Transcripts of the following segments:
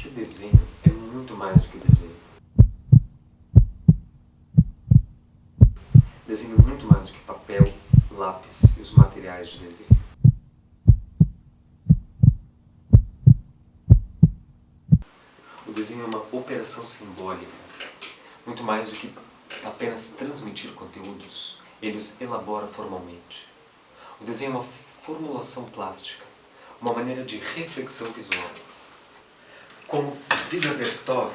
que o desenho é muito mais do que o desenho. Desenho é muito mais do que papel, lápis e os materiais de desenho. O desenho é uma operação simbólica, muito mais do que apenas transmitir conteúdos, ele os elabora formalmente. O desenho é uma formulação plástica, uma maneira de reflexão visual. Como Dziga Vertov,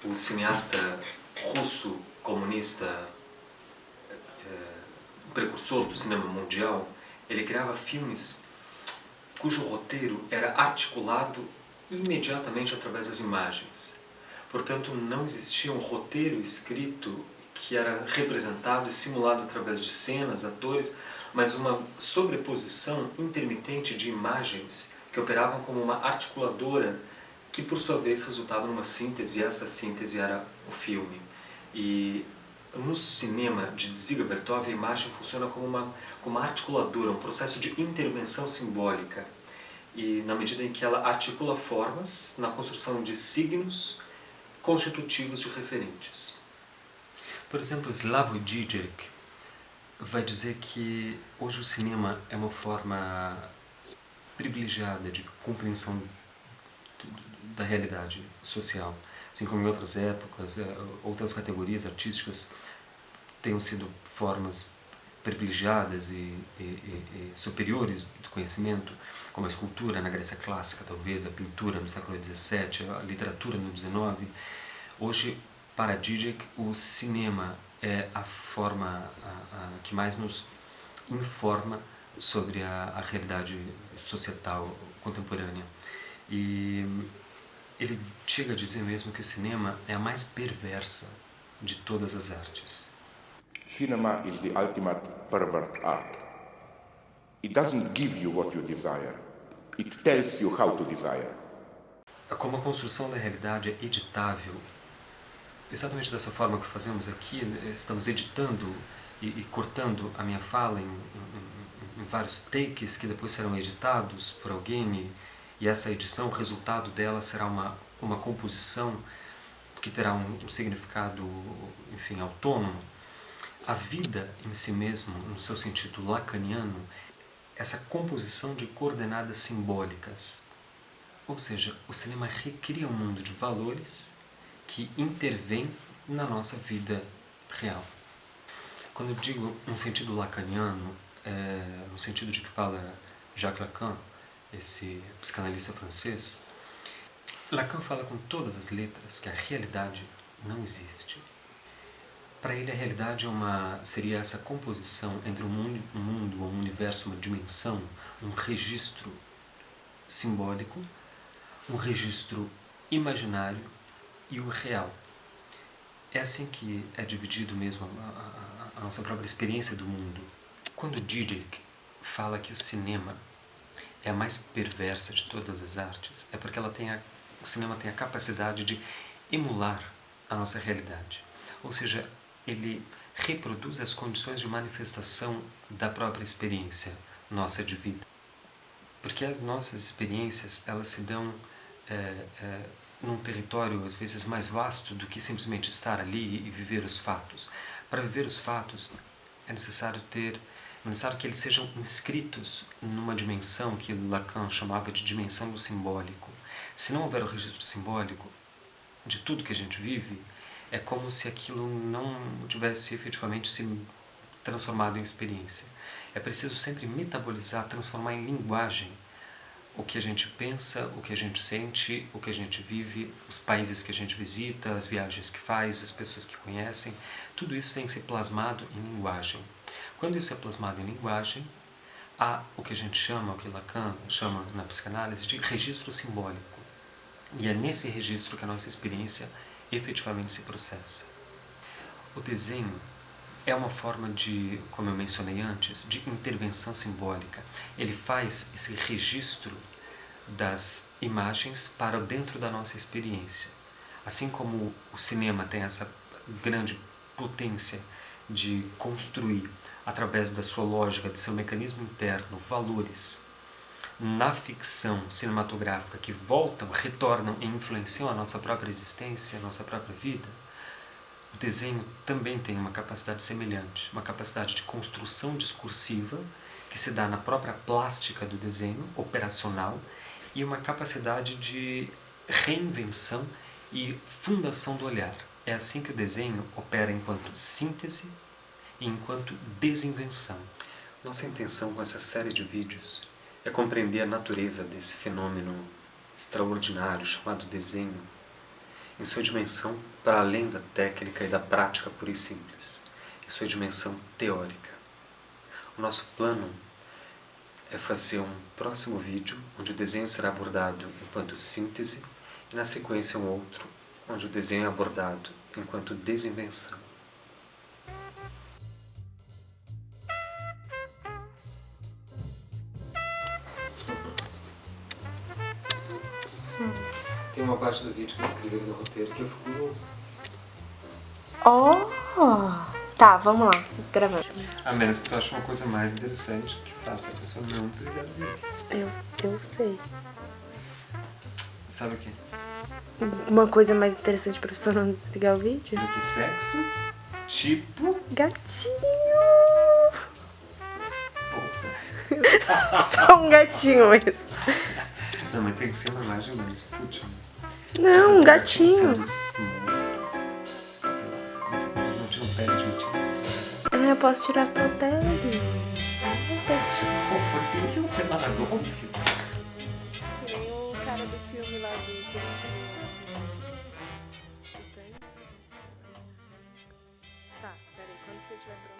o cineasta russo comunista, precursor do cinema mundial, ele criava filmes cujo roteiro era articulado imediatamente através das imagens. Portanto, não existia um roteiro escrito que era representado e simulado através de cenas, atores, mas uma sobreposição intermitente de imagens que operavam como uma articuladora que, por sua vez, resultava numa síntese, e essa síntese era o filme. E no cinema de Dziga Vertov, a imagem funciona como uma articuladora, um processo de intervenção simbólica. E na medida em que ela articula formas na construção de signos constitutivos de referentes. Por exemplo, Slavoj Žižek vai dizer que hoje o cinema é uma forma privilegiada de compreensão da realidade social. Assim como em outras épocas, outras categorias artísticas tenham sido formas privilegiadas e superiores do conhecimento, como a escultura na Grécia Clássica, talvez, a pintura no século XVII, a literatura no XIX. Hoje, para Žižek, o cinema é a forma que mais nos informa sobre a realidade societal contemporânea. E ele chega a dizer mesmo que o cinema é a mais perversa de todas as artes. Cinema is the ultimate pervert art. It doesn't give you what you desire. It tells you how to desire. Como a construção da realidade é editável, exatamente dessa forma que fazemos aqui, estamos editando e cortando a minha fala em vários takes que depois serão editados por alguém, e essa edição, o resultado dela será uma composição que terá um significado, enfim, autônomo. A vida em si mesmo, no seu sentido lacaniano, essa composição de coordenadas simbólicas. Ou seja, o cinema recria um mundo de valores que intervém na nossa vida real. Quando eu digo um sentido lacaniano, no sentido de que fala Jacques Lacan, esse psicanalista francês, Lacan fala com todas as letras que a realidade não existe. Para ele, a realidade seria essa composição entre um mundo, um universo, uma dimensão, um registro simbólico, um registro imaginário e o real. É assim que é dividido mesmo a nossa própria experiência do mundo. Quando Žižek fala que o cinema é a mais perversa de todas as artes, é porque o cinema tem a capacidade de emular a nossa realidade. Ou seja, ele reproduz as condições de manifestação da própria experiência nossa de vida. Porque as nossas experiências, elas se dão num território, às vezes, mais vasto do que simplesmente estar ali e viver os fatos. Para viver os fatos, é necessário que eles sejam inscritos numa dimensão que Lacan chamava de dimensão do simbólico. Se não houver o registro simbólico de tudo que a gente vive, é como se aquilo não tivesse efetivamente se transformado em experiência. É preciso sempre metabolizar, transformar em linguagem o que a gente pensa, o que a gente sente, o que a gente vive, os países que a gente visita, as viagens que faz, as pessoas que conhecem. Tudo isso tem que ser plasmado em linguagem. Quando isso é plasmado em linguagem, há o que a gente chama, o que Lacan chama na psicanálise, de registro simbólico. E é nesse registro que a nossa experiência efetivamente se processa. O desenho é uma forma de, como eu mencionei antes, de intervenção simbólica. Ele faz esse registro das imagens para dentro da nossa experiência. Assim como o cinema tem essa grande potência de construir, através da sua lógica, de seu mecanismo interno, valores na ficção cinematográfica que voltam, retornam e influenciam a nossa própria existência, a nossa própria vida, o desenho também tem uma capacidade semelhante, uma capacidade de construção discursiva que se dá na própria plástica do desenho, operacional, e uma capacidade de reinvenção e fundação do olhar. É assim que o desenho opera enquanto síntese e enquanto desinvenção. Nossa intenção com essa série de vídeos é compreender a natureza desse fenômeno extraordinário chamado desenho, em sua dimensão para além da técnica e da prática pura e simples, em sua dimensão teórica. O nosso plano é fazer um próximo vídeo onde o desenho será abordado enquanto síntese e na sequência um outro onde o desenho é abordado enquanto desinvenção. Tem uma parte do vídeo que eu escrevi no roteiro que eu fico... Tá, vamos lá, gravando. A menos que tu ache uma coisa mais interessante que faça a pessoa não desligar o vídeo. Eu sei. Sabe o quê? Uma coisa mais interessante pra pessoa não desligar o vídeo? Do que sexo? Tipo... Gatinho! Porra. Só um gatinho mesmo. Não, mas tem que ser uma imagem mais fútil. Não, um gatinho. Não tira um pé de gatinho. Eu posso tirar a tua pele. Pô, pode ser que eu pé lá na golfe. Nem o cara do filme lá do... Tá, peraí, quando você estiver pronto.